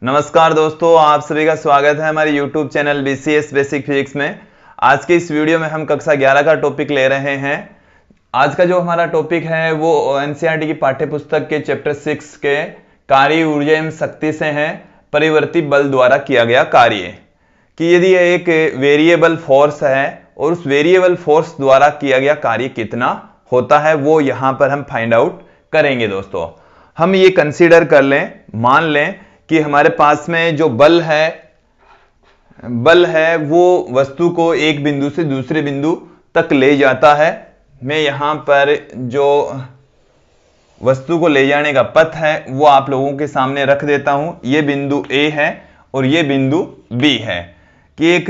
नमस्कार दोस्तों, आप सभी का स्वागत है हमारे YouTube channel BCS basic physics में। आज के इस वीडियो में हम कक्षा 11 का टॉपिक ले रहे हैं। आज का जो हमारा टॉपिक है वो NCERT की पाठ्य पुस्तक के चैप्टर 6 के कार्य ऊर्जा एवं शक्ति से है परिवर्ती बल द्वारा किया गया कार्य, कि यदि एक वेरिएबल फोर्स है और उस वेरिएबल फोर्स द्वारा किया गया कार्य कितना होता है वो यहाँ पर हम फाइंड आउट करेंगे। दोस्तों हम ये कंसीडर कर लें, मान लें कि हमारे पास में जो बल है वो वस्तु को एक बिंदु से दूसरे बिंदु तक ले जाता है। मैं यहां पर जो वस्तु को ले जाने का पथ है वो आप लोगों के सामने रख देता हूं। ये बिंदु A है और ये बिंदु B है कि एक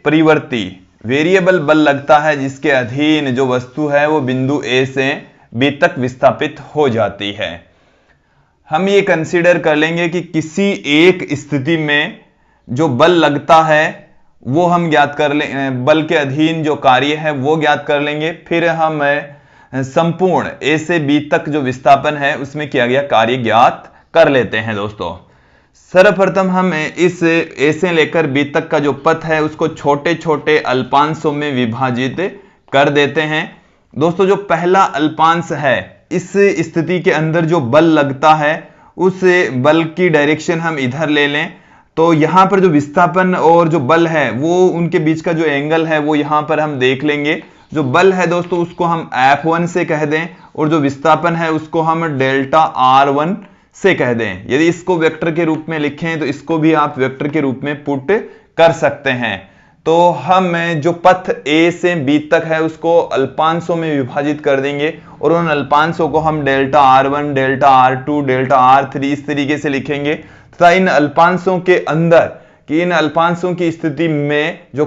परिवर्ती वेरिएबल बल लगता है जिसके अधीन जो वस्तु है वो बिंदु A से B तक विस्थापित हो जाती है। हम ये कंसीडर कर लेंगे कि किसी एक स्थिति में जो बल लगता है वो हम ज्ञात कर लेंगे, बल के अधीन जो कार्य है वो ज्ञात कर लेंगे। फिर हम संपूर्ण A से B तक जो विस्थापन है उसमें किया गया कार्य ज्ञात कर लेते हैं। दोस्तों सर्वप्रथम हम इस A से लेकर B तक का जो पथ है उसको छोटे छोटे अल्पांशों में विभाजित कर देते हैं। दोस्तों जो पहला अल्पांश है, इस स्थिति के अंदर जो बल लगता है उस बल की डायरेक्शन हम इधर ले लें तो यहां पर जो विस्थापन और जो बल है वो उनके बीच का जो एंगल है वो यहां पर हम देख लेंगे। जो बल है दोस्तों उसको हम F1 से कह दें और जो विस्थापन है उसको हम डेल्टा R1 से कह दें। यदि इसको वेक्टर के रूप में लिखें तो इसको भी आप वेक्टर के रूप में पुट कर सकते हैं। तो हम जो पथ A से B तक है उसको अल्पांशों में विभाजित कर देंगे और उन अल्पांशों को हम delta R1, delta R2, delta R3 इस तरीके से लिखेंगे तथा इन अल्पांशों के अंदर कि इन अल्पांशों की स्थिति में जो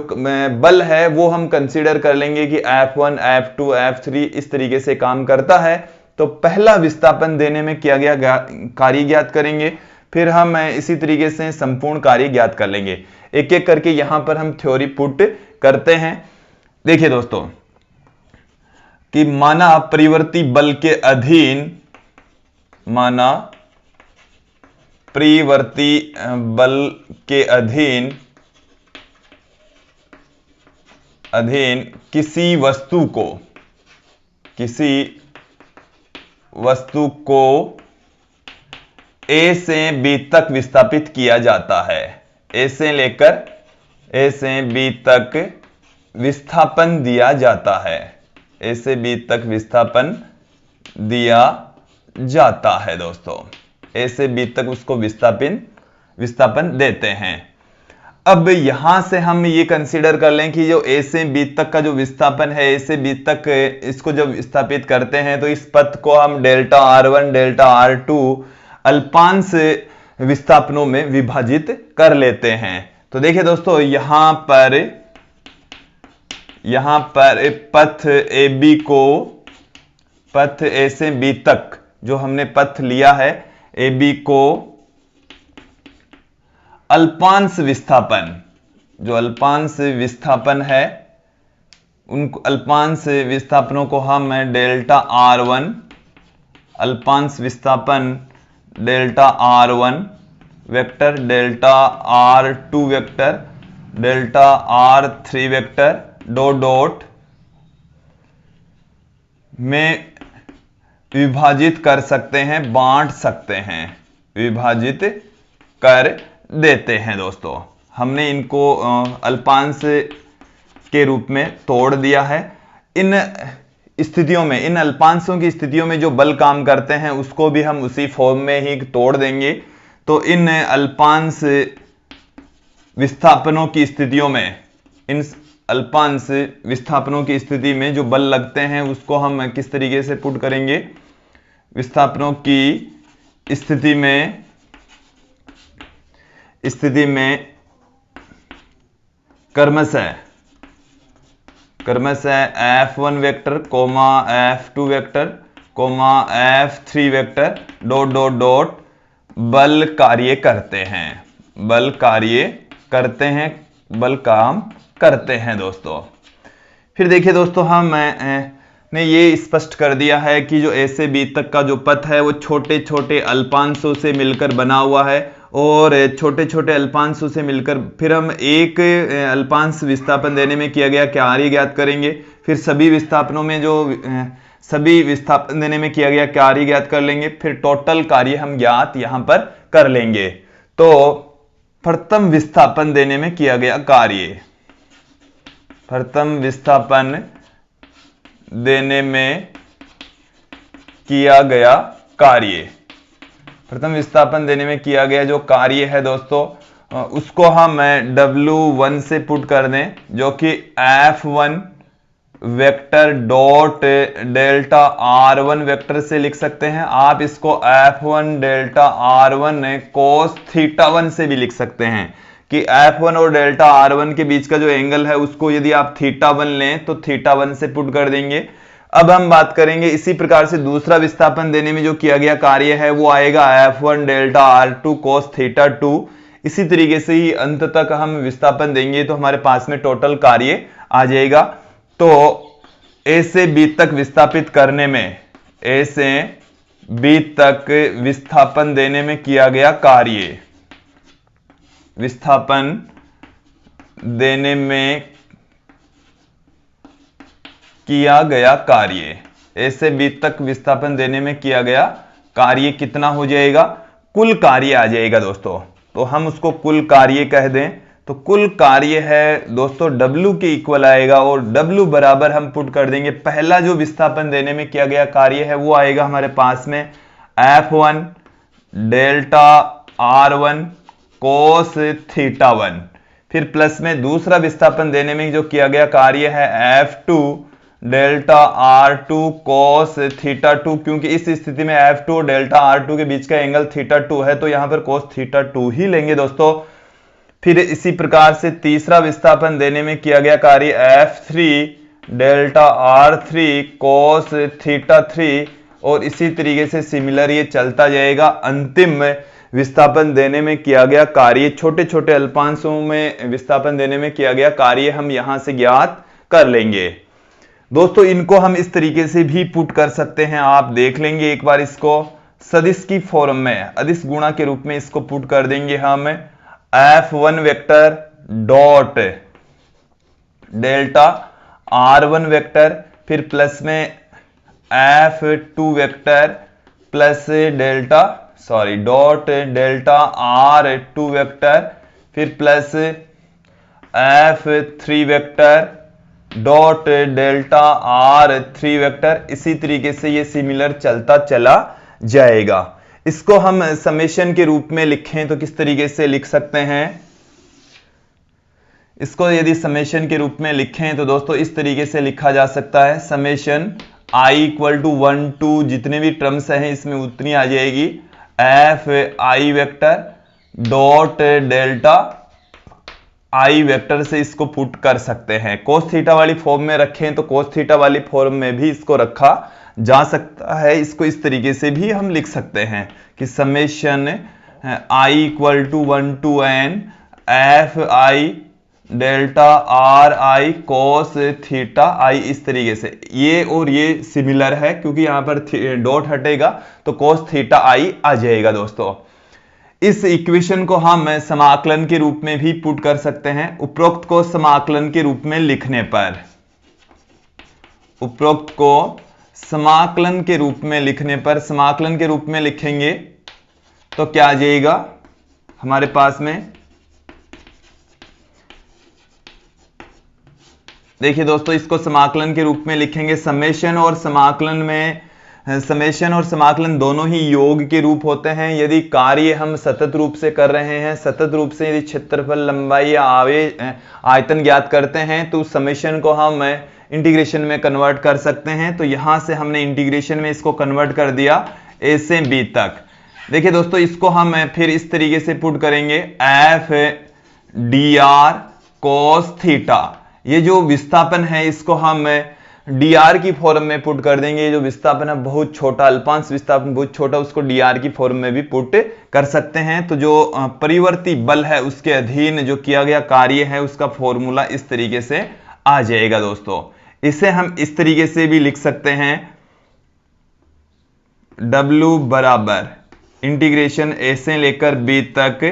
बल है वो हम कंसीडर कर लेंगे कि F1, F2, F3 इस तरीके से काम करता है। तो पहला विस्थापन देने में किया गया कार्य ज्ञात करेंगे, फिर हम इसी तरीके से संपूर्ण कार्य ज्ञात कर लेंगे। एक एक करके यहां पर हम थ्योरी पुट करते हैं। देखिए दोस्तों कि माना परिवर्ती बल के अधीन, माना परिवर्ती बल के अधीन किसी वस्तु को A से B तक विस्थापित किया जाता है। A से B तक विस्थापन दिया जाता है। A से B तक विस्थापन दिया जाता है। दोस्तों A से B तक उसको विस्थापन देते हैं। अब यहां से हम ये कंसीडर कर लें कि जो A से B तक का जो विस्थापन है, A से B तक इसको जब विस्थापित करते हैं तो इस पथ को हम डेल्टा R1, डेल्टा R2 अल्पांश विस्थापनों में विभाजित कर लेते हैं। तो देखिए दोस्तों यहां पर पथ A से B तक जो हमने पथ लिया है AB को अल्पांश विस्थापन है उन अल्पांश विस्थापनों को हम डेल्टा R1 अल्पांश विस्थापन delta R1 vector, delta R2 vector, delta R3 vector dot में विभाजित कर सकते हैं, बांट सकते हैं, विभाजित कर देते हैं। दोस्तों हमने इनको अल्पांश के रूप में तोड़ दिया है। इन स्थितियों में, इन अल्पांशों की स्थितियों में जो बल काम करते हैं उसको भी हम उसी फॉर्म में ही तोड़ देंगे। तो इन अल्पांश विस्थापनों की स्थितियों में, इन अल्पांश विस्थापनों की स्थिति में जो बल लगते हैं उसको हम किस तरीके से पुट करेंगे। विस्थापनों की स्थिति में क्रमशः F1 vector, F2 vector, F3 vector dot बल कार्य करते हैं। दोस्तों फिर देखिए दोस्तों हमने ये स्पष्ट कर दिया है कि जो A से B तक का जो पथ है वो छोटे छोटे अल्पांशों से मिलकर बना हुआ है और छोटे छोटे अल्पांशों से मिलकर फिर हम एक अल्पांश विस्थापन देने में किया गया कार्य ज्ञात करेंगे। फिर सभी विस्थापनों में जो सभी विस्थापन देने में किया गया कार्य ज्ञात कर लेंगे। फिर टोटल कार्य हम ज्ञात यहां पर कर लेंगे। तो प्रथम विस्थापन देने में किया गया कार्य, प्रथम विस्थापन देने में किया गया कार्य, प्रथम विस्थापन देने में किया गया जो कार्य है दोस्तों, उसको हम W1 से पुट कर दें, जो कि F1 vector dot delta R1 vector से लिख सकते हैं। आप इसको F1 डेल्टा R1 cos θ1 से भी लिख सकते हैं कि F1 और डेल्टा R1 के बीच का जो एंगल है उसको यदि आप θ1 लें तो θ1 से पुट कर देंगे। अब हम बात करेंगे इसी प्रकार से दूसरा विस्थापन देने में जो किया गया कार्य है वो आएगा F1 डेल्टा R2 cos θ2। इसी तरीके से ही अंत तक हम विस्थापन देंगे तो हमारे पास में टोटल कार्य आ जाएगा। तो A से B तक विस्थापित करने में, A से B तक विस्थापन देने में किया गया कार्य, विस्थापन देने में किया गया कार्य, A से B तक विस्थापन देने में किया गया कार्य कितना हो जाएगा? कुल कार्य आ जाएगा दोस्तों। तो हम उसको कुल कार्य कह दें तो कुल कार्य है दोस्तों W के इक्वल आएगा और W बराबर हम पुट कर देंगे, पहला जो विस्थापन देने में किया गया कार्य है वो आएगा हमारे पास में F1 डेल्टा R1 cos θ1, फिर प्लस में दूसरा विस्थापन देने में जो किया गया कार्य है F2 डेल्टा R2 cos θ2, क्योंकि इस स्थिति में F2 और डेल्टा R2 के बीच का एंगल θ2 है तो यहां पर cos θ2 ही लेंगे दोस्तों। फिर इसी प्रकार से तीसरा विस्थापन देने में किया गया कार्य F3 डेल्टा R3 cos θ3, और इसी तरीके से सिमिलर ये चलता जाएगा। अंतिम विस्थापन देने में किया गया कार्य, छोटे छोटे अल्पांशों में विस्थापन देने में किया गया कार्य हम यहां से ज्ञात कर लेंगे। दोस्तों इनको हम इस तरीके से भी पुट कर सकते हैं, आप देख लेंगे एक बार। इसको सदिश की फॉर्म में, अदिश गुणा के रूप में इसको पुट कर देंगे हम F1 vector dot delta R1 vector, फिर प्लस में F2 vector plus dot delta R2 vector, फिर plus F3 vector dot delta R3 vector. इसी तरीके से ये सिमिलर चलता चला जाएगा। इसको हम समेशन के रूप में लिखें तो किस तरीके से लिख सकते हैं? इसको यदि समेशन के रूप में लिखें तो दोस्तों इस तरीके से लिखा जा सकता है, summation I equal to 1 to जितने भी टर्म्स हैं इसमें उतनी आ जाएगी Fi vector dot delta I vector से इसको पुट कर सकते हैं। cos थीटा वाली फॉर्म में रखें तो cos थीटा वाली फॉर्म में भी इसको रखा जा सकता है। इसको इस तरीके से भी हम लिख सकते हैं कि summation I equal to 1 to n Fi delta RI cos theta I, इस तरीके से। ये और ये सिमिलर है क्योंकि यहां पर डॉट हटेगा तो cos थीटा I आ जाएगा दोस्तों। इस इक्वेशन को हम समाकलन के रूप में भी पुट कर सकते हैं। उपरोक्त को समाकलन के रूप में लिखने पर, उपरोक्त को समाकलन के रूप में लिखने पर, समाकलन के रूप में लिखेंगे तो क्या आ जाएगा हमारे पास में? देखिए दोस्तों इसको समाकलन के रूप में लिखेंगे, समेशन और समाकलन में, समेशन और समाकलन दोनों ही योग के रूप होते हैं। यदि कार्य हम सतत रूप से कर रहे हैं, सतत रूप से यदि क्षेत्रफल, लंबाई या आयतन ज्ञात करते हैं तो समेशन को हम इंटीग्रेशन में कन्वर्ट कर सकते हैं। तो यहां से हमने इंटीग्रेशन में इसको कन्वर्ट कर दिया A से B तक। देखिए दोस्तों इसको हम फिर इस तरीके से पुट करेंगे F dr cos थीटा। ये जो विस्थापन है इसको हम dr की फॉर्म में पुट कर देंगे। ये जो विस्थापन है बहुत छोटा, अल्पांश विस्थापन बहुत छोटा, उसको dr की फॉर्म में भी पुट कर सकते हैं। तो जो परिवर्ती बल है उसके अधीन जो किया गया कार्य है उसका फॉर्मूला इस तरीके से आ जाएगा दोस्तों। इसे हम इस तरीके से भी लिख सकते हैं, W बराबर इंटीग्रेशन ए से लेकर बी तक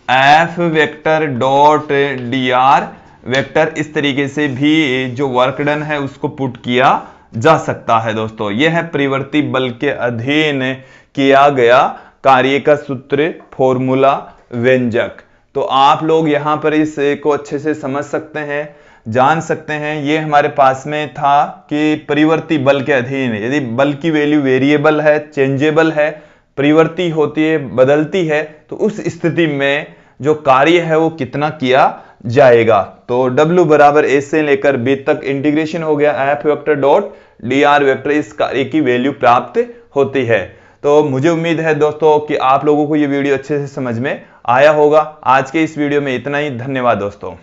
F vector dot D R vector, इस तरीके से भी जो वर्क डन है उसको पुट किया जा सकता है। दोस्तों यह है परिवर्ती बल के अधीन किया गया कार्य का सूत्र, फॉर्मूला, व्यंजक। तो आप लोग यहां पर इसको अच्छे से समझ सकते हैं, जान सकते हैं। ये हमारे पास में था कि परिवर्ती बल के अधीन यदि बल की वैल्यू वेरिएबल है, चेंजेबल है, परिवर्ती होती है, बदलती है, तो उस स्थिति में जो कार्य है वो कितना किया जाएगा। तो W बराबर A से लेकर B तक इंटीग्रेशन हो गया F vector dot D R vector, इस कार्य की वैल्यू प्राप्त होती है। तो मुझे उम्मीद है दोस्तों कि आप लोगों को ये वीडियो अच्छे से समझ में आया होगा। आज के इस वीडियो में इतना ही। धन्यवाद दोस्तों।